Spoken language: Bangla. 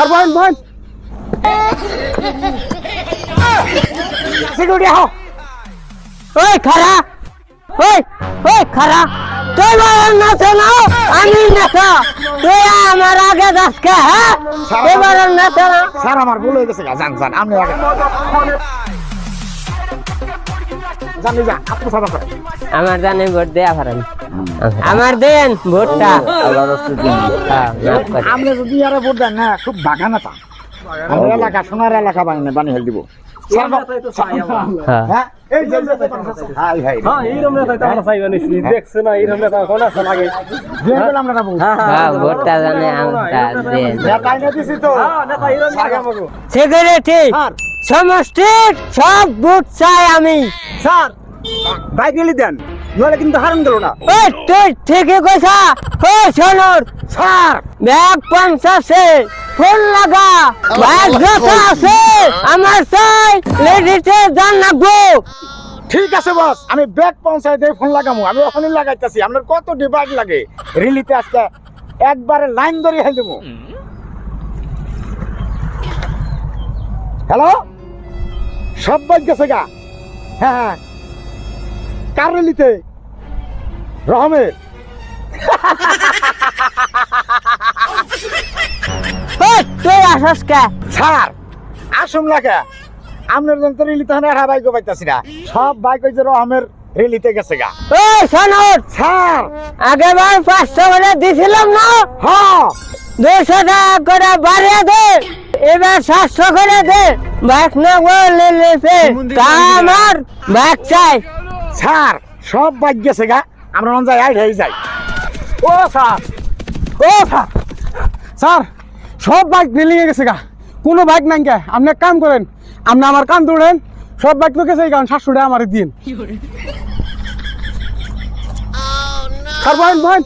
স্যার বহেন বহেন সিকিউরিটি আহ ওই খারা ওই ওই খারা তুই বলেন না শোনো আমি নেতা তুই আমার আগে যাসকে হ্যাঁ তুই বলেন না শোনো স্যার আমার ভুল হয়ে গেছে জান জান আপনি আগে জানি যা আপনি সাদা করে আমার জানে ভোট দেয়া পারেন আমার দেন ভোটটা আপনি যদি আরে ভোট দেন না খুব বাগান আছে আমাদের এলাকা সোনার এলাকা বানিয়ে হেল দিব হ্যাঁ এই যে হাই হাই হ্যাঁ এইরকম নেতা তো আমরা চাইবা নিছি দেখছ না এইরকম নেতা কোন আছে লাগে দিয়ে দিলাম না বাবু হ্যাঁ ভোটটা জানে আমরা দেন নেতাই না দিছি তো হ্যাঁ নেতা এইরকম লাগে আমাগো সিকিউরিটি স্যার সমষ্টির সব ভোট চাই আমি স্যার বাইক গেলি দেন নইলে কিন্তু হারান গেল না ওই তুই ঠিকই কইছা ওই শোনর স্যার ব্যাগ পঞ্চাশে ফুল লাগা ব্যাগ যত আছে আমার চাই লেডিতে জান লাগবো ঠিক আছে বস আমি ব্যাগ পৌঁছাই দিয়ে ফোন লাগামু আমি ওখানে লাগাইতেছি আপনার কত ডিবাগ লাগে রিলিতে আজকে একবারে লাইন ধরে হেল দেবো হ্যালো সব বাইক গেছে গা হ্যাঁ হ্যাঁ কার রিলিতে রহমের ওই তুই আসস কে স্যার আসুন লাগে আপনার যন্ত্র রিলিতে হ্যাঁ বাইক পাইতেছি না সব বাইক ওই যে রহমের রিলিতে গেছে গা ওই শোনর স্যার আগেবার 500 করে দিছিলাম না হ্যাঁ 200 টাকা করে বাড়িয়ে দে এবার 700 করে দে বাইক না বলে লেছে আমার বাইক চাই স্যার সব বাইক গেছে গা আমরা মন যাই হয়ে যাই ও স্যার স্যার সব বাইক বিল্ডিং এ গেছে গা কোনো বাইক নাই কে আপনি এক কাম করেন আপনি আমার কান ধরেন সব বাইক তো গেছে কারণ 700 টাকা আমার দিন স্যার বহেন